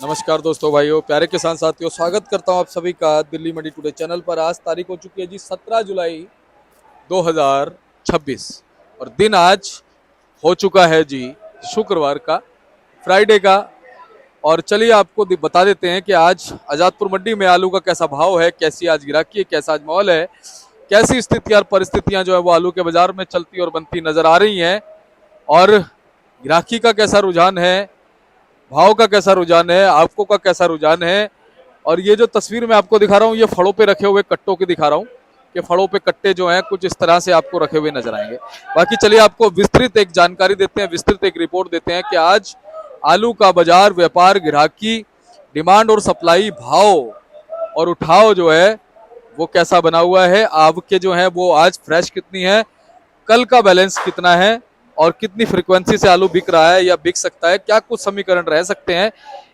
नमस्कार दोस्तों, भाइयों, प्यारे किसान साथियों, स्वागत करता हूं आप सभी का दिल्ली मंडी टुडे चैनल पर। आज तारीख हो चुकी है जी 17 जुलाई 2026 और दिन आज हो चुका है जी शुक्रवार का, फ्राइडे का। और चलिए आपको बता देते हैं कि आज आजादपुर मंडी में आलू का कैसा भाव है, कैसी आज गिराकी है, कैसा आज माहौल है, कैसी स्थितियां और परिस्थितियां जो है वो आलू के बाजार में चलती और बनती नजर आ रही हैं, और गिराकी का कैसा रुझान है, भाव का कैसा रुझान है, आपको का कैसा रुझान है। और ये जो तस्वीर मैं आपको दिखा रहा हूँ, ये फड़ों पे रखे हुए कट्टों की दिखा रहा हूँ कि फड़ों पे कट्टे जो हैं कुछ इस तरह से आपको रखे हुए नजर आएंगे। बाकी चलिए आपको विस्तृत एक जानकारी देते हैं, विस्तृत एक रिपोर्ट देते हैं कि आज आलू का बाजार, व्यापार, ग्राहकी, डिमांड और सप्लाई, भाव और उठाव जो है वो कैसा बना हुआ है। आवक जो है वो आज फ्रेश कितनी है, कल का बैलेंस कितना है और कितनी फ्रीक्वेंसी से आलू बिक रहा है या बिक सकता है, क्या कुछ समीकरण रह सकते हैं,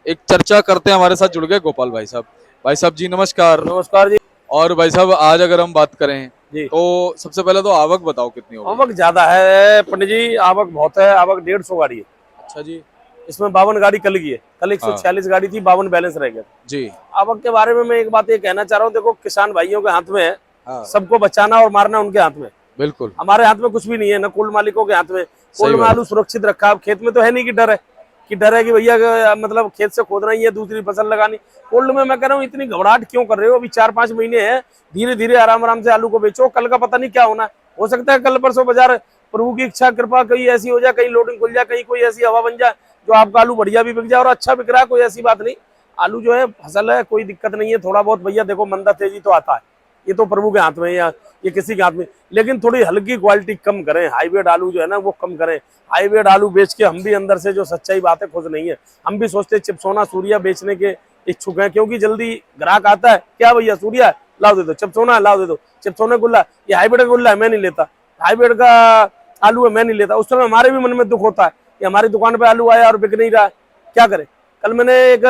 एक चर्चा करते हैं। हमारे साथ जुड़ गए गोपाल भाई साहब। भाई साहब जी नमस्कार। नमस्कार जी। और भाई साहब आज अगर हम बात करें जी तो सबसे पहले तो आवक बताओ कितनी होगी। आवक ज्यादा है पंडित जी, आवक बहुत है। आवक 150 गाड़ी है। अच्छा जी। इसमें 52 गाड़ी कल की है। कल हाँ 146 गाड़ी थी, 52 बैलेंस रह गया जी। आवक के बारे में मैं एक बात ये कहना चाह रहा हूँ, देखो किसान भाइयों के हाथ में है, हाँ सबको बचाना और मारना उनके हाथ में। बिल्कुल। हमारे हाथ में कुछ भी नहीं है, न कुल मालिकों के हाथ में। कुल में बात आलू सुरक्षित रखा। अब खेत में तो है नहीं कि डर है कि भैया मतलब खेत से खोदना ही है, दूसरी फसल लगानी। कोल्ड में मैं कह रहा हूँ इतनी घबराहट क्यों कर रहे हो? अभी 4-5 महीने हैं, धीरे धीरे आराम आराम से आलू को बेचो। कल का पता नहीं क्या होना है। हो सकता है कल परसों बाजार, प्रभु की इच्छा कृपा, कहीं ऐसी हो जाए, कहीं लोडिंग खुल जाए, कहीं कोई ऐसी हवा बन जाए जो आपका आलू बढ़िया भी बिक जाए और अच्छा बिक रहा है। कोई ऐसी बात नहीं, आलू जो है फसल है, कोई दिक्कत नहीं है। थोड़ा बहुत भैया देखो मंदा तेजी तो आता है, ये तो प्रभु के हाथ में या ये किसी के हाथ में। लेकिन थोड़ी हल्की क्वालिटी कम करें, हाईब्रिड आलू जो है ना वो कम करें। हाईब्रिड आलू बेच के हम भी अंदर से जो सच्चाई बात है खुश नहीं है। हम भी सोचते चिपसोना सूर्या बेचने के इच्छुक हैं, क्योंकि जल्दी ग्राहक आता है, क्या भैया सूर्या है लाओ दे दो, चिपसोना लाओ दे दो, चिपसोना गुल्ला, ये हाईब्रिड का गुल्ला है मैं नहीं लेता, हाईब्रिड का आलू है मैं नहीं लेता। उस समय हमारे भी मन में दुख होता है कि हमारी दुकान पे आलू आया और बिक नहीं रहा है, क्या करें। कल मैंने एक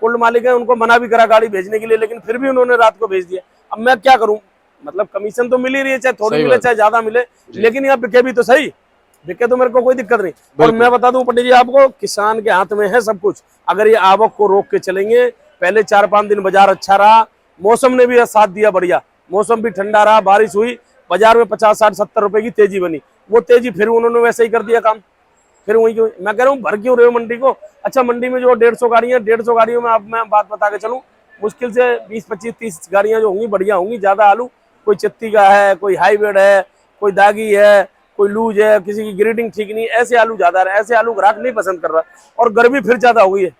कोल्ड मालिक है, उनको मना भी करा गाड़ी भेजने के लिए, लेकिन फिर भी उन्होंने रात को भेज दिया। अब मैं क्या करूं, मतलब कमीशन तो मिल ही रही है, चाहे थोड़ी मिले चाहे ज्यादा मिले, लेकिन यहाँ बिके भी तो सही, बिके तो मेरे को कोई दिक्कत नहीं। और मैं बता दूं पंडित जी आपको, किसान के हाथ में है सब कुछ। अगर ये आवक को रोक के चलेंगे, पहले 4-5 दिन बाजार अच्छा रहा, मौसम ने भी साथ दिया बढ़िया, मौसम भी ठंडा रहा, बारिश हुई, बाजार में 50-60-70 रुपए की तेजी बनी। वो तेजी फिर उन्होंने वैसे ही कर दिया काम, फिर वही क्यों। मैं कह रहा हूँ भर क्यों रहे हो मंडी को। अच्छा मंडी में जो 150 गाड़ियां, 150 गाड़ियों में अब मैं बात बता के चलूं, मुश्किल से 20-25-30 गाड़ियां जो होंगी बढ़िया होंगी, ज्यादा आलू, कोई चित्ती का है, कोई हाईब्रिड है, कोई दागी है, कोई लूज है, किसी की ग्रेडिंग ठीक नहीं, ऐसे आलू ज्यादा है। ऐसे आलू ग्राहक नहीं पसंद कर रहा। और गर्मी फिर ज्यादा हो गई है,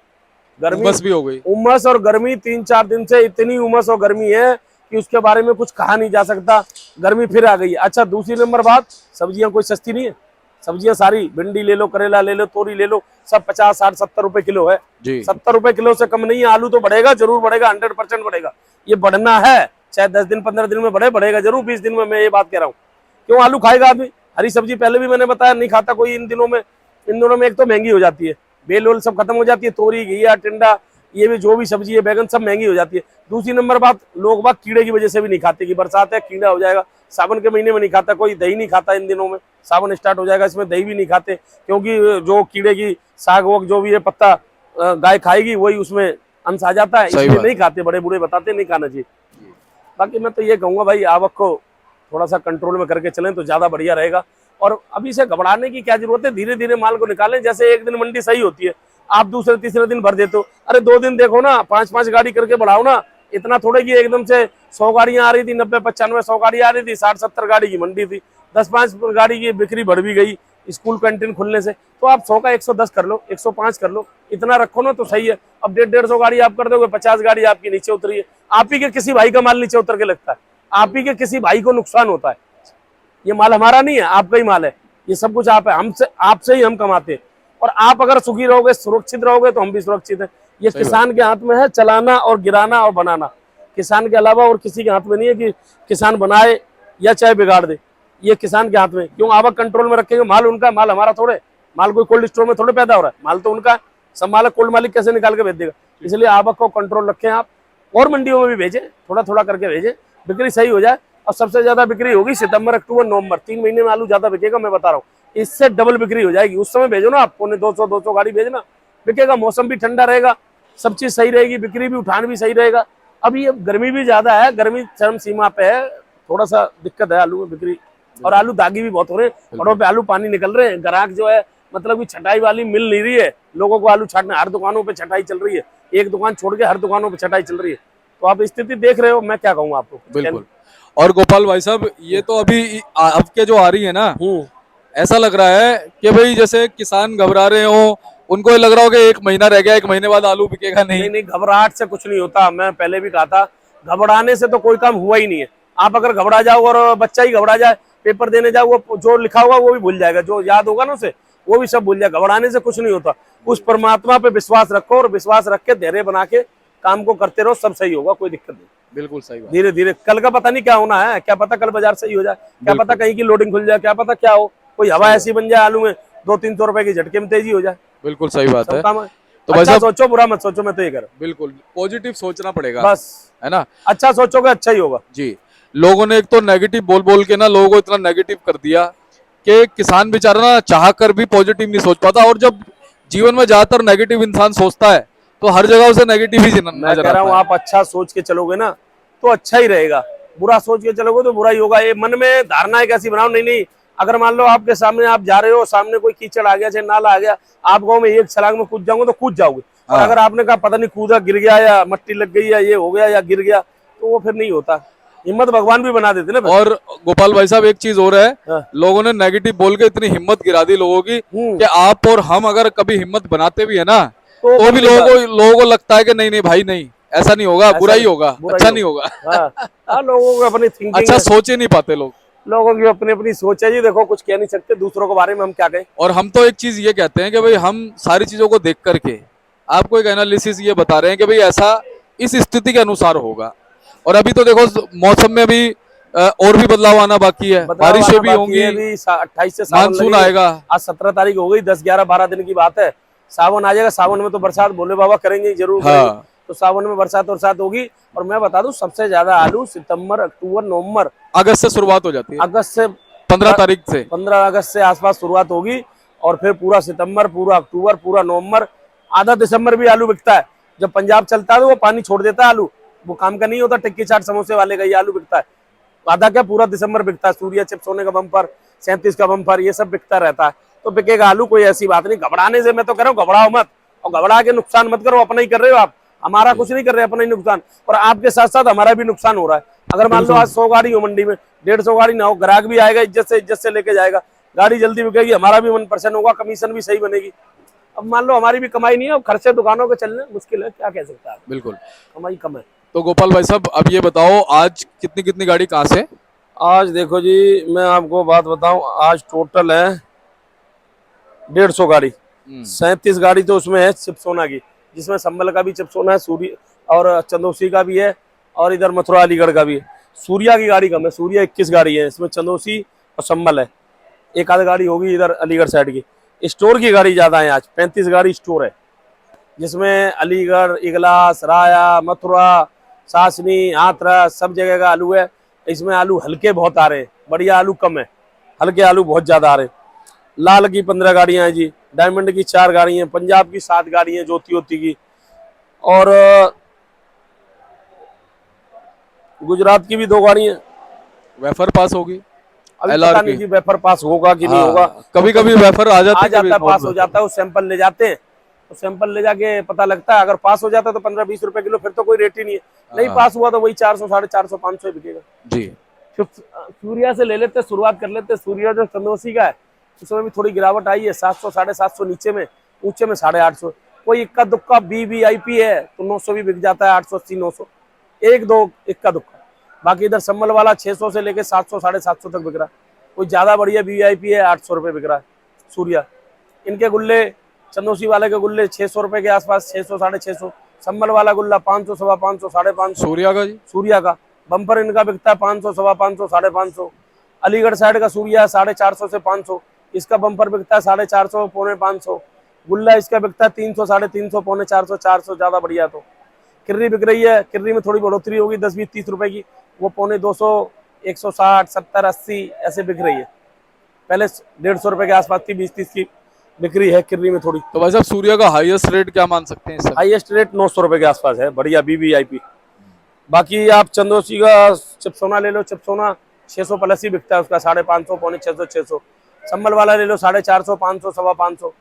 गर्मी उमस भी हो गई। उमस और गर्मी 3-4 दिन से इतनी उमस और गर्मी है कि उसके बारे में कुछ कहा नहीं जा सकता। गर्मी फिर आ गई है। अच्छा दूसरी नंबर बात, सब्जियां कोई सस्ती नहीं है। सब्जियां सारी, भिंडी ले लो, करेला ले लो, तोरी ले लो, सब 50-60-70 रुपए किलो है। 70 रुपए किलो से कम नहीं है। आलू तो बढ़ेगा, जरूर बढ़ेगा, 100% बढ़ेगा। ये बढ़ना है, चाहे 10 दिन 15 दिन में बढ़ेगा जरूर, 20 दिन में। मैं ये बात कह रहा हूँ, क्यों आलू खाएगा आदमी। हरी सब्जी पहले भी मैंने बताया नहीं खाता कोई इन दिनों में। इन दिनों में एक तो महंगी हो जाती है, बेल वेल सब खत्म हो जाती है, तोरी, घिया, टिंडा, ये भी जो भी सब्जी है, बैगन, सब महंगी हो जाती है। दूसरी नंबर बात, लोग बाग कीड़े की वजह से भी नहीं खाते कि बरसात है कीड़ा हो जाएगा। सावन के महीने में नहीं खाता कोई, दही नहीं खाता इन दिनों में, सावन स्टार्ट हो जाएगा इसमें दही भी नहीं खाते, क्योंकि जो कीड़े की साग वोग जो भी है पत्ता गाय खाएगी वही उसमें अंश आ जाता है, इसलिए नहीं खाते। बड़े बूढ़े बताते नहीं खाना चाहिए। बाकी मैं तो ये कहूंगा भाई, आवक को थोड़ा सा कंट्रोल में करके चलें तो ज्यादा बढ़िया रहेगा। और अभी से घबराने की क्या जरूरत है, धीरे धीरे माल को निकालें। जैसे एक दिन मंडी सही होती है, आप दूसरे तीसरे दिन भर देते हो, अरे 2 दिन देखो ना, 5-5 गाड़ी करके बढ़ाओ ना। इतना थोड़े कि एकदम से 100 गाड़ियां आ रही थी, 90-95 100 गाड़ी आ रही थी, 60-70 गाड़ी की मंडी थी, 10-5 गाड़ी की बिक्री बढ़ भी गई स्कूल कैंटीन खुलने से। तो आप 100 का 110 कर लो, 105 कर लो, इतना रखो ना तो सही है। अब 150 गाड़ी आप कर दोगे, 50 गाड़ी आपकी नीचे उतरी है। आप ही के किसी भाई का माल नीचे उतर के लगता है, आप ही के किसी भाई को नुकसान होता है। ये माल हमारा नहीं है, आपका ही माल है। ये सब कुछ आप है, हमसे, आपसे ही हम कमाते हैं। और आप अगर सुखी रहोगे, सुरक्षित रहोगे, तो हम भी सुरक्षित हैं। ये किसान के हाथ में है, चलाना और गिराना और बनाना। किसान के अलावा और किसी के हाथ में नहीं है कि किसान बनाए या चाहे बिगाड़ दे। ये किसान के हाथ में। क्यों आवक कंट्रोल में रखेंगे, माल उनका, माल हमारा थोड़े। माल कोई कोल्ड स्टोर में थोड़े पैदा हो रहा है, माल तो उनका है। सब माल कोल्ड मालिक कैसे निकाल के भेज देगा। इसलिए आवक को कंट्रोल रखें आप, और मंडियों में भी भेजें, थोड़ा थोड़ा करके भेजें, बिक्री सही हो जाए। और सबसे ज्यादा बिक्री होगी सितंबर, अक्टूबर, नवंबर, 3 महीने में आलू ज्यादा बिकेगा, मैं बता रहा हूँ। इससे डबल बिक्री हो जाएगी। उस समय भेजो ना आप, 250-200 गाड़ी भेजना, बिकेगा। मौसम भी ठंडा रहेगा, सब चीज सही रहेगी, बिक्री भी, उठान भी सही रहेगा। अभी अब गर्मी भी ज्यादा है, गर्मी चरम सीमा पे है, थोड़ा सा दिक्कत है आलू में बिक्री। और आलू दागी भी बहुत हो रहे हैं, पड़ों पे आलू पानी निकल रहे हैं। ग्राहक जो है मतलब कि छटाई वाली मिल नहीं रही है लोगों को, आलू छाटने हर दुकानों पे छटाई चल रही है, एक दुकान छोड़ के हर दुकानों पे छटाई चल रही है। तो आप स्थिति देख रहे हो, मैं क्या कहूँ आपको। बिल्कुल। और गोपाल भाई साहब, ये तो अभी अब के जो आ रही है ना, ऐसा लग रहा है कि भाई जैसे किसान घबरा रहे हो, उनको ये लग रहा हो कि 1 महीना रह गया, 1 महीने बाद आलू बिकेगा नहीं। नहीं नहीं, घबराहट से कुछ नहीं होता। मैं पहले भी कहा था, घबराने से तो कोई काम हुआ ही नहीं है। आप अगर घबरा जाओ और बच्चा ही घबरा जाए, पेपर देने जाओ, वो जो लिखा होगा वो भी भूल जाएगा, जो याद होगा ना उसे वो भी सब भूल जाएगा। घबराने से कुछ नहीं होता। उस परमात्मा पे विश्वास रखो और विश्वास रख के धैर्य बना के काम को करते रहो, सब सही होगा, कोई दिक्कत नहीं। बिल्कुल सही बात। धीरे धीरे, कल का पता नहीं क्या होना है, क्या पता कल बाजार सही हो जाए, क्या पता कहीं की लोडिंग खुल जाए, क्या पता क्या हो, कोई हवा ऐसी बन जाए आलू में 200-300 रुपए की झटके में तेजी हो जाए। बिल्कुल सही बात है। तो अच्छा सोचो, बुरा मत सोचो, मैं तो ये कर। बिल्कुल पॉजिटिव सोचना पड़ेगा बस, है ना। अच्छा सोचोगे अच्छा ही होगा जी। लोगों ने एक तो नेगेटिव बोल बोल के ना लोगों को इतना नेगेटिव कर दिया कि किसान बेचारा ना चाह कर भी पॉजिटिव नहीं सोच पाता। और जब जीवन में ज्यादातर नेगेटिव इंसान सोचता है तो हर जगह उसे नेगेटिव ही मैं कह रहा हूँ, आप अच्छा सोच के चलोगे ना तो अच्छा ही रहेगा, बुरा सोच के चलोगे तो बुरा ही होगा। ये मन में धारणा एक ऐसी बनाओ, नहीं नहीं, अगर मान लो आपके सामने आप जा रहे हो, सामने कोई कीचड़ आ गया, चाहे नाला आ गया, आप गाँव में एक छलांग में कूद जाओगे तो कूद जाओगे। और अगर आपने कहा पता नहीं कूदा, गिर गया या मट्टी लग गई या ये हो गया या गिर गया, तो वो फिर नहीं होता। हिम्मत भगवान भी बना देते ना। और गोपाल भाई साहब, एक चीज और है, लोगों ने नेगेटिव बोल के इतनी हिम्मत गिरा दी लोगों की कि आप और हम अगर कभी हिम्मत बनाते भी है ना तो भी लोगों को लगता है कि नहीं नहीं भाई, नहीं ऐसा नहीं होगा, बुरा ही होगा, अच्छा नहीं होगा। लोगों को अपनी थिंकिंग, अच्छा सोच ही नहीं पाते लोग, लोगों की अपनी अपनी सोच है जी। देखो, कुछ कह नहीं सकते दूसरों के बारे में, हम क्या कहें। और हम तो एक चीज ये कहते हैं कि भाई हम सारी चीजों को देख करके आपको एक एनालिसिस ये बता रहे हैं कि भाई ऐसा इस स्थिति के अनुसार होगा। और अभी तो देखो मौसम में भी और भी बदलाव आना बाकी है, बारिशें भी होंगी, 28 से मानसून आएगा। आज 17 तारीख हो गई, 10-11-12 दिन की बात है, सावन आ जाएगा। सावन में तो बरसात भोले बाबा करेंगे जरूर। हाँ। तो सावन में बरसात होगी। और मैं बता दूं, सबसे ज्यादा आलू सितंबर, अक्टूबर, नवंबर, अगस्त से शुरुआत हो जाती है। अगस्त से 15 तारीख से, 15 अगस्त से आसपास शुरुआत होगी। और फिर पूरा सितंबर, पूरा अक्टूबर, पूरा नवंबर, आधा दिसंबर भी आलू बिकता है। जब पंजाब चलता है तो वो पानी छोड़ देता है आलू, वो काम का नहीं होता। टिक्की चाट समोसे वाले का ये आलू बिकता है। आधा क्या, पूरा दिसंबर बिकता है। सूर्या चिप्स होने का बम्पर, 37 का बम्पर, ये सब बिकता रहता है। तो बिकेगा आलू, कोई ऐसी बात नहीं। घबराने से मैं तो कह रहा हूँ, घबराओ मत, और घबरा के नुकसान मत करो। अपना ही कर रहे हो आप, हमारा कुछ नहीं कर रहे, अपना ही नुकसान। और आपके साथ साथ हमारा भी नुकसान हो रहा है। अगर मान लो आज 100 गाड़ी हो मंडी में, 150 गाड़ी ना हो, ग्राहक भी आएगा, इज्जत से लेके जाएगा, गाड़ी जल्दी बिकेगी, हमारा भी मन प्रसन्न होगा, कमीशन भी सही बनेगी। अब मान लो हमारी भी कमाई नहीं है, अब खर्चे दुकानों के चलने मुश्किल है, क्या कह सकता है। बिल्कुल कमाई कम है। तो गोपाल भाई साहब, अब ये बताओ आज कितनी कितनी गाड़ी कहाँ से? आज देखो जी, मैं आपको बात बताऊं, आज टोटल है 150 गाड़ी। 37 गाड़ी तो उसमें है चिपसोना की, जिसमें संभल का भी चिपसोना है, सूर्य और चंदौसी का भी है, और इधर मथुरा अलीगढ़ का भी है। सूर्या की गाड़ी कम है, सूर्या 21 गाड़ी है, इसमें चंदौसी और संभल है। एक आध गाड़ी होगी इधर अलीगढ़ साइड की। स्टोर की गाड़ी ज्यादा है आज, 35 गाड़ी स्टोर है, जिसमें अलीगढ़, इगलास, राया, मथुरा, सासनी, हाथरस, सब जगह का आलू है। इसमें आलू हल्के बहुत आ रहे हैं, बढ़िया आलू कम है, हल्के आलू बहुत ज्यादा आ रहे हैं। लाल की 15 गाड़ियां हैं जी, डायमंड की 4 गाड़ी हैं, पंजाब की 7 गाड़ी हैं, ज्योति की, और गुजरात की भी 2 गाड़ी हैं। वेफर पास होगी, अभी पता नहीं जी वेफर पास होगा कि नहीं होगा। कभी कभी वेफर आ जाता है, पास हो जाता है, वो सैंपल ले जाते हैं, तो सैंपल ले जाके पता लगता है। अगर पास हो जाता है तो 15-20 रुपए किलो, फिर तो कोई रेट ही नहीं है। नहीं पास हुआ तो वही 400, 450, 500 बिकेगा जी। सूर्या से ले लेते, शुरुआत कर लेते। सूर्या जो चंदौसी का है, उसमें भी थोड़ी गिरावट आई है, 700, 750 नीचे में, ऊंचे में 850। कोई इक्का दुक्का वीवीआईपी है तो 900 भी बिक जाता है, 880, 900, 1-2 इक्का दुक्का। बाकी इधर संभल वाला 600 से लेके 700, 750 तक बिक रहा है। कोई ज्यादा बढ़िया वीवीआईपी है, 800 रुपए बिक रहा है सूर्या। इनके गुल्ले, चंदौसी वाले के गुल्ले 600 रुपए के आसपास, 600, 650। संभल वाला गुल्ला 500, 550, 550। सूर्या का जी, सूर्या का बम्पर इनका बिकता है 500, 550, 550। अलीगढ़ साइड का सूर्या 450 से 500, इसका बम्पर बिकता है 450, 450। गुल्ला इसका बिकता है 300, 350, 450, 400 ज्यादा बढ़िया। तो किर्री बिक रही है, किर्री में थोड़ी बढ़ोतरी होगी 10, 20, 30 रुपए की, वो 250, 160, 70, 80 ऐसे बिक रही है। पहले 150 रुपए के आसपास थी, 20, 30 की, बिक्री है किरनी में थोड़ी। तो भाई साहब सूर्या का हाईएस्ट रेट क्या मान सकते हैं इस समय? हाईएस्ट रेट 900 रुपए के आसपास है, बढ़िया BVIP। बाकी आप चंदोसी का चिपसोना ले लो, चिपसोना 600 प्लस ही बिकता है उसका, 550, पौने 600, 600। संभल वाला ले लो 450, 500, 550।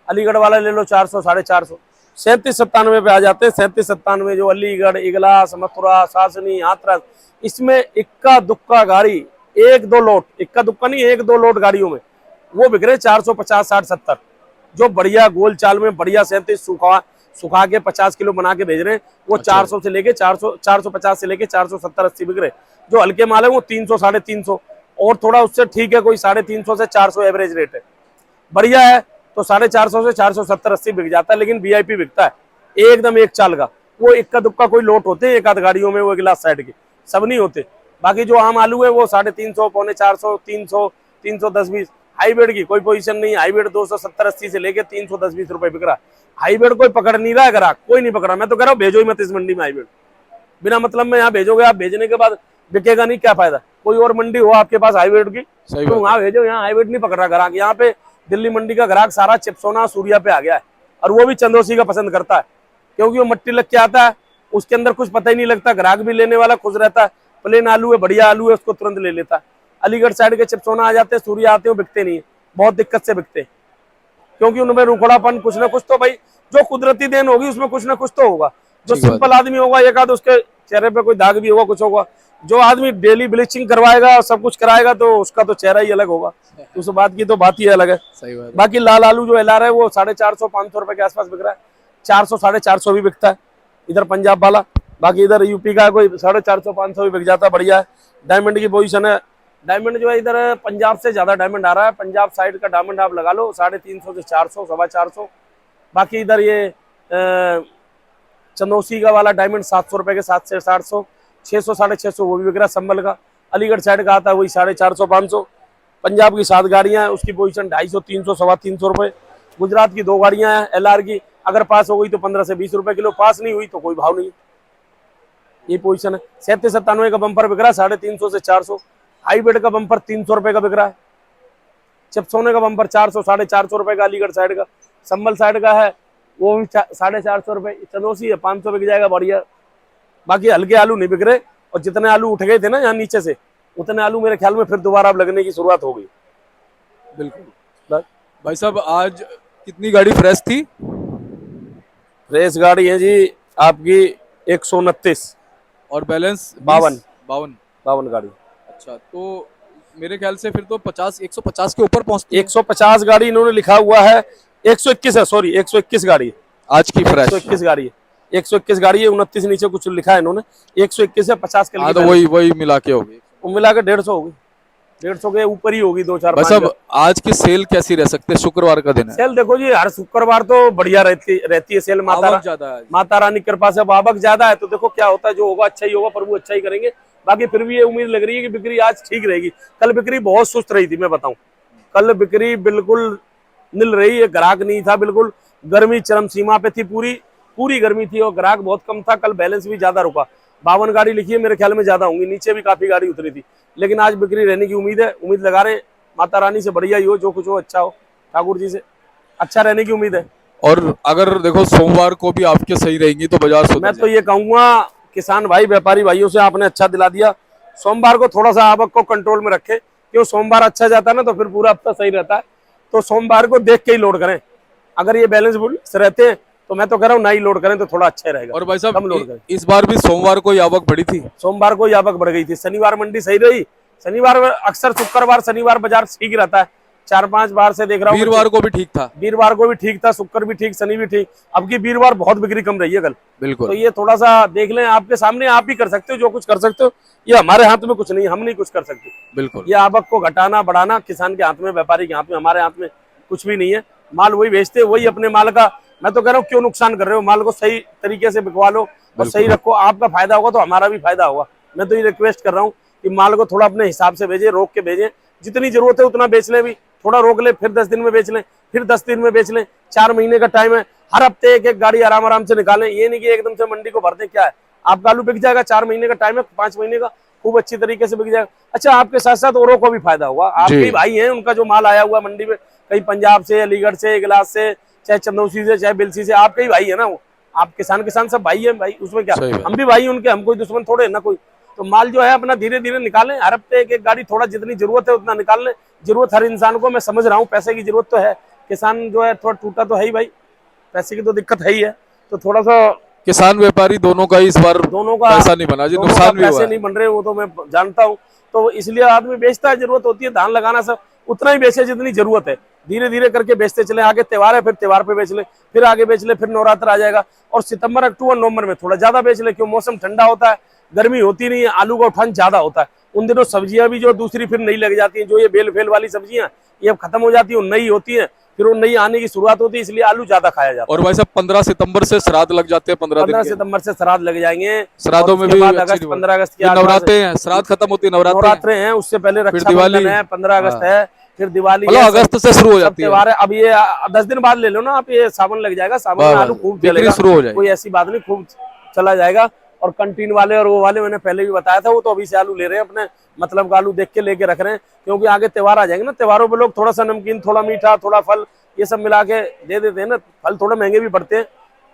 अलीगढ़ वाला ले लो 400, 450। 37-97 पे आ जाते हैं। 37-97 जो अलीगढ़, इगलास, मथुरा, सासनी, हाथरस, इसमें इक्का दुक्का गाड़ी, एक दो लोट, इक्का दुक्का नहीं, एक दो लोट गाड़ियों में वो बिक रहे 450, 60, 70। जो बढ़िया गोल चाल में बढ़िया 37 सुखा के 50 किलो बना के भेज रहे हैं, वो अच्छा। 400 से लेके 400, 450 से लेके 470, 80 बिक रहे। जो हल्के माल है वो 300, 350 और थोड़ा उससे ठीक है, कोई 350 से 400 एवरेज रेट है। बढ़िया है तो 450 से 470, 80 बिक जाता है। लेकिन VIP बिकता है एकदम एक चाल का। वो इक्का दुक्का कोई लोट होते हैं एक आध गाड़ियों में, वो गिलास साइड के, सब नहीं होते। बाकी जो आम आलू है वो 350, पौने 400, 300, 310, 20। हाईब्रिड की कोई पोजीशन नहीं। हाईब्रिड 270, 80 से लेके 310, 20 रुपए बिक रहा है। हाईब्रिड कोई पकड़ नहीं रहा है, ग्राहक कोई नहीं पकड़ रहा। मैं तो कह रहा हूँ भेजो ही मत इस मंडी में हाईब्रिड। बिना मतलब में यहाँ भेजोगे आप, भेजने के बाद बिकेगा नहीं, क्या फायदा। कोई और मंडी हो आपके पास हाईब्रिड की सही तो बात वहाँ भेजो, यहाँ हाईब्रिड नहीं पकड़ रहा ग्राहक। यहाँ पे दिल्ली मंडी का ग्राहक सारा चिपसोना, सूर्या पे आ गया है, और वो भी चंदोसी का पसंद करता है, क्योंकि वो मट्टी लग के आता है, उसके अंदर कुछ पता ही नहीं लगता। ग्राहक भी लेने वाला खुश रहता है। प्लेन आलू है, बढ़िया आलू है, उसको तुरंत ले लेता है। अलीगढ़ साइड के चिपसोना आ जाते हैं, सूर्या आते हैं, बिकते नहीं है, बहुत दिक्कत से बिकते हैं, क्योंकि उनमें रुखड़ापन कुछ ना कुछ तो भाई जो कुदरती देन होगी उसमें कुछ ना कुछ तो होगा। जो ठीक बात सिंपल आदमी होगा एक आध उसके चेहरे पे कोई दाग भी होगा, कुछ होगा। जो आदमी डेली ब्लीचिंग करवाएगा और सब कुछ कराएगा तो उसका तो चेहरा ही अलग होगा। उस बात की तो बात ही अलग है। सही बात है। बाकी लाल आलू जो LR है वो 450, 500 रुपए के आसपास बिक रहा है। 400, 450 भी बिकता है इधर पंजाब वाला। बाकी इधर यूपी का कोई 450, 500 भी बिक जाता है, बढ़िया है। डायमंड की पोजीशन है। डायमंड जो है इधर पंजाब से ज्यादा डायमंड आ रहा है। पंजाब साइड का डायमंड आप लगा लो 350 से 400, 450। बाकी इधर ये चंदौसी का वाला डायमंड 700 रुपए के, 7 से 700, 600, 650 वो भी बिक रहा है। संभल का, अलीगढ़ साइड का आता है वही 450, 500। पंजाब की 7 गाड़ियां हैं, उसकी पोजीशन 250, 300, 350 रुपए। गुजरात की 2 गाड़ियां हैं LR की, अगर पास हो गई तो 15 से 20 रुपए किलो, पास नहीं हुई तो कोई भाव नहीं है। ये पोजीशन है। 37-97 का बम्पर बिक रहा है 350 से 400। हाईब्रिड का बम्पर 300 रुपए का बिक रहा है। चिपसोने का बम्पर 400, 450 रुपए का अलीगढ़ साइड का। संभल साइड का है वो भी 450 रुपए। चंदौसी है 500 बिक जाएगा, बढ़िया। बाकी हल्के आलू नहीं बिक रहे, और जितने आलू उठ गए थे ना यहाँ नीचे से, उतने आलू मेरे ख्याल में फिर दोबारा अब लगने की शुरुआत हो गई। बिल्कुल। बस भाई साहब आज कितनी गाड़ी फ्रेश थी? फ्रेश गाड़ी है जी आपकी 129, और बैलेंस 52 52 गाड़ी। अच्छा, तो मेरे ख्याल से फिर तो 150 के ऊपर पहुंचती है 150 गाड़ी इन्होंने लिखा हुआ है। 121 है, सॉरी 121 गाड़ी है आज की फ्रेश। 121 गाड़ी है। 121 गाड़ी है, 29 नीचे कुछ लिखा है इन्होंने। 121 है, 50 के हाँ तो वही मिला के होगी। वो मिला के 150 होगी, 150 के ऊपर ही होगी, 2, 4, भाई 5। साहब आज की सेल कैसी रह सकती है? शुक्रवार का दिन है, सेल देखो जी हर शुक्रवार तो बढ़िया रहती है सेल। आवक ज्यादा है। माता रानी की कृपा से अब आवक ज्यादा है, तो देखो क्या होता है, जो होगा अच्छा ही होगा, प्रभु अच्छा ही करेंगे। बाकी फिर भी ये उम्मीद लग रही है कि बिक्री आज ठीक रहेगी। कल बिक्री बहुत सुस्त रही थी, मैं बताऊं, कल बिक्री बिल्कुल मिल रही है, ग्राहक नहीं था बिल्कुल। गर्मी चरम सीमा पे थी, पूरी गर्मी थी और ग्राहक बहुत कम था। कल बैलेंस भी ज्यादा रुका। 52 गाड़ी लिखी है, मेरे ख्याल में ज्यादा होंगी, नीचे भी काफी गाड़ी उतरी थी। लेकिन आज बिक्री रहने की उम्मीद है, उम्मीद लगा रहे हैं माता रानी से बढ़िया ही हो, जो कुछ हो अच्छा हो, ठाकुर जी से अच्छा रहने की उम्मीद है। और अगर देखो सोमवार को भी आपके सही रहेंगी तो बाजार सुधर मैं तो ये कहूंगा किसान भाई, व्यापारी भाइयों से आपने अच्छा दिला दिया। सोमवार को थोड़ा सा आवक को कंट्रोल में रखे, क्यों सोमवार अच्छा जाता है ना तो फिर पूरा हफ्ता सही रहता है। तो सोमवार को देख के ही लोड करें। अगर ये बैलेंस रहते हैं तो मैं तो कह रहा हूँ ना ही लोड करें तो थोड़ा अच्छा रहेगा। और भाई कम लोड साहब करें। इस बार भी सोमवार को ही आवक बढ़ी थी। सोमवार को ही आवक बढ़ गई थी। शनिवार मंडी सही रही। शनिवार अक्सर शुक्रवार शनिवार बाजार ठीक रहता है। 4-5 बार से देख रहा हूँ। वीरवार को भी ठीक था। वीरवार को भी ठीक था, शुक्र भी ठीक, शनि भी ठीक। अब की वीरवार बहुत बिक्री कम रही है कल। बिल्कुल। तो ये थोड़ा सा देख लें, आपके सामने आप ही कर सकते हो जो कुछ कर सकते हो। ये हमारे हाथ में कुछ नहीं, हम नहीं कुछ कर सकते। बिल्कुल। ये आवक को घटाना बढ़ाना किसान के हाथ में, व्यापारी के हाथ में, हमारे हाथ में कुछ भी नहीं है। माल वही बेचते, वही अपने माल का। मैं तो कह रहा हूँ क्यों नुकसान कर रहे हो, माल को सही तरीके से बिकवा लो और सही रखो। आपका फायदा होगा तो हमारा भी फायदा होगा। मैं तो ये रिक्वेस्ट कर रहा हूँ कि माल को थोड़ा अपने हिसाब से भेजें, रोक के भेजें। जितनी जरूरत है उतना बेच लें, भी थोड़ा रोक ले, फिर 10 दिन में बेच लें, फिर 10 दिन में बेच लें। 4 महीने का टाइम है, हर हफ्ते एक गाड़ी आराम से निकालें। ये नहीं कि एकदम से मंडी को भर दें। क्या है, आपका आलू बिक जाएगा, 4 महीने का टाइम है, 5 महीने का खूब अच्छी तरीके से बिक जाएगा। अच्छा, आपके साथ साथ औरों को भी फायदा होगा। आपके भाई हैं, उनका जो माल आया हुआ मंडी में कहीं पंजाब से, अलीगढ़ से, इगलास से, चाहे चंदौसी से, चाहे बिलसी से, आपके ही भाई है ना वो। आप किसान सब भाई है भाई, उसमें क्या, सही बात। हम भी भाई उनके, हम कोई दुश्मन थोड़े ना कोई। तो माल जो है अपना धीरे धीरे निकालें, हर हफ्ते एक एक गाड़ी, थोड़ा जितनी जरूरत है उतना निकाल लें। जरूरत हर इंसान को, मैं समझ रहा हूँ, पैसे की जरूरत तो है, किसान जो है थोड़ा टूटा तो है ही भाई, पैसे की तो दिक्कत है ही है। तो थोड़ा सा किसान व्यापारी दोनों का इस बार दोनों का पैसा नहीं बना जी, दोनों का नुकसान भी हुआ पैसे है। नहीं बन रहे, वो तो मैं जानता हूँ। तो इसलिए आदमी बेचता है, जरूरत होती है धान लगाना, सब उतना ही बेचे जितनी जरूरत है, धीरे धीरे करके बेचते चले। आगे त्योहार है, फिर त्योहार पे बेच ले, फिर आगे बेच ले, फिर नवरात्र आ जाएगा, और सितंबर अक्टूबर नवंबर में थोड़ा ज्यादा बेच ले, क्यों मौसम ठंडा होता है, गर्मी होती नहीं है, आलू का उठान ज्यादा होता है। उन दिनों सब्जियां भी जो दूसरी फिर नई लग जाती हैं, जो ये बेल फेल वाली सब्जियां ये अब खत्म हो जाती है, नई होती है, फिर वो नई आने की शुरुआत होती है, इसलिए आलू ज्यादा खाया जाता है। और भाई साहब 15 सितंबर से श्राद्ध लग जाते हैं, 15 दिन 15 के। सितंबर से श्राद्ध लग जाएंगे, श्राद्धों में भी अगस्त 15 अगस्त की नवरात्रे हैं, श्राद्ध खत्म होती है, नवरात्रे हैं। नवरात्रे हैं, उससे पहले दिवाली रक्षाबंधन है, 15 अगस्त है, फिर दिवाली मतलब है, अगस्त से शुरू हो जाती है त्योहार है। अब ये 10 दिन बाद ले लो ना आप, ये सावन लग जाएगा, सावन में आलू खूब बिक्री चलेगा, शुरू हो जाएगी। कोई ऐसी बात नहीं, खूब चला जाएगा। और कंटीन वाले और वो वाले मैंने पहले भी बताया था, वो तो अभी से आलू ले रहे हैं, अपने मतलब का आलू देख के लेके रख रहे हैं, क्योंकि आगे त्योहार आ जाएंगे ना, त्योहारों पे लोग थोड़ा सा नमकीन, थोड़ा मीठा, थोड़ा फल, ये सब मिला के दे देते हैं ना। फल थोड़े महंगे भी पड़ते हैं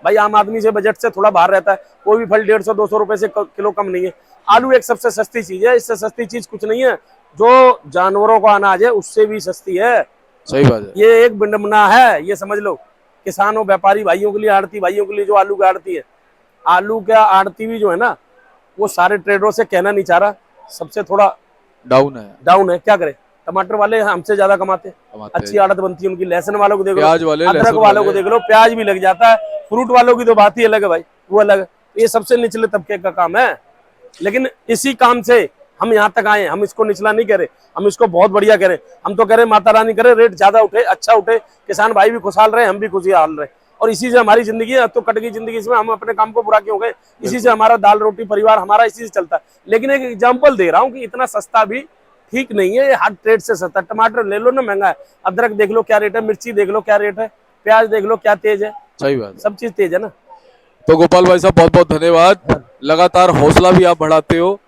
भाई, आम आदमी से बजट से थोड़ा बाहर रहता है, कोई भी फल 150-200 रुपए से किलो कम नहीं है। आलू एक सबसे सस्ती चीज है, इससे सस्ती चीज कुछ नहीं है, जो जानवरों का अनाज है उससे भी सस्ती है। सही बात है। ये एक विडंबना है, ये समझ लो, किसानों, व्यापारी भाइयों के लिए, आड़ती भाइयों के लिए, जो आलू का आड़ती है, आलू का आड़ती भी जो है ना, वो सारे ट्रेडरों से कहना नहीं चाह रहा, सबसे थोड़ा डाउन है, क्या करे। टमाटर वाले हमसे ज्यादा कमाते हैं, अच्छी आड़त बनती है उनकी। लहसुन वालों को देख लो, प्याज वाले, अदरक वालों को देख लो, प्याज भी लग जाता है। फ्रूट वालों की तो बात ही अलग है भाई, वो अलग है। ये सबसे निचले तबके का काम है, लेकिन इसी काम से हम यहाँ तक आए। हम इसको निचला नहीं कह रहे, हम इसको बहुत बढ़िया कह रहे। हम तो कह रहे माता रानी करे रेट ज्यादा उठे, अच्छा उठे, किसान भाई भी खुशहाल रहे, हम भी खुशहाल रहे, और इसी से हमारी जिंदगी है। तो कट गई जिंदगी इसमें, हम अपने काम को बुरा क्यों गए, इसी से हमारा दाल रोटी परिवार हमारा इसी से चलता है। लेकिन एक एग्जाम्पल दे रहा हूँ कि इतना सस्ता भी ठीक नहीं है, ये हर ट्रेड से सस्ता। टमाटर ले लो ना, महंगा है, अदरक देख लो क्या रेट है, मिर्ची देख लो क्या रेट है, प्याज देख लो क्या तेज है, सही बात है। सब चीज तेज है ना। तो गोपाल भाई साहब बहुत बहुत धन्यवाद, लगातार हौसला भी आप बढ़ाते हो,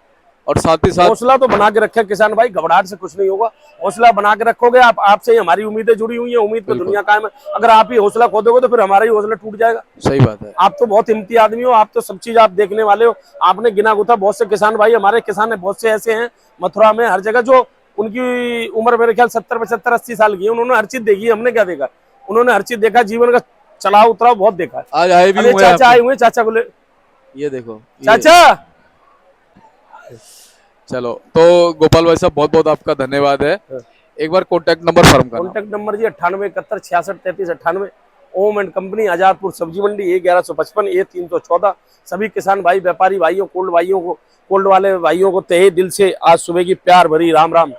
और साथ ही साथ हौसला तो बना के रखे किसान भाई, घबराहट से कुछ नहीं होगा, हौसला बना के रखोगे आप, आपसे ही हमारी उम्मीदें जुड़ी हुई हैं, उम्मीद पे दुनिया कायम है। अगर आप ही हौसला खो दोगे तो फिर हमारा ही हौसला टूट जाएगा। सही बात है। आप तो बहुत हिम्मती आदमी हो, आप तो सब चीज आप देखने वाले हो, आपने गिना गुथा बहुत से किसान भाई, हमारे किसान है बहुत से ऐसे हैं मथुरा में, हर जगह, जो उनकी उम्र मेरे ख्याल 70, 75, 80 साल की है, उन्होंने हर चीज देखी। हमने क्या देखा, उन्होंने हर चीज देखा, जीवन का चढ़ाव उतराव बहुत देखा है। आज आए भी हुए हैं चाचा आए हुए, चाचा को ले, ये देखो चाचा। चलो, तो गोपाल भाई साहब बहुत बहुत आपका धन्यवाद है। एक बार कॉन्टैक्ट नंबर फर्म का कॉन्टैक्ट नंबर जी 98 71 66 33 98। Om and company, Azadpur Sabzi Mandi, A1155 A314। सभी किसान भाई, व्यापारी भाइयों, कोल्ड वाले भाइयों को तहे दिल से आज सुबह की प्यार भरी राम राम।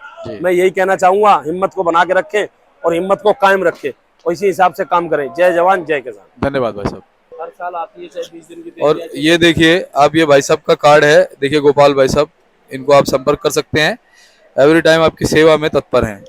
मैं यही कहना चाहूंगा, हिम्मत को बना के रखें और हिम्मत को कायम रखें, और इसी हिसाब से काम करें। जय जवान जय किसान। धन्यवाद भाई साहब। हर साल आती है, चाहे 20 दिन की। और ये देखिए आप, ये भाई साहब का कार्ड है, देखिए गोपाल भाई साहब, इनको आप संपर्क कर सकते हैं, एवरी टाइम आपकी सेवा में तत्पर हैं।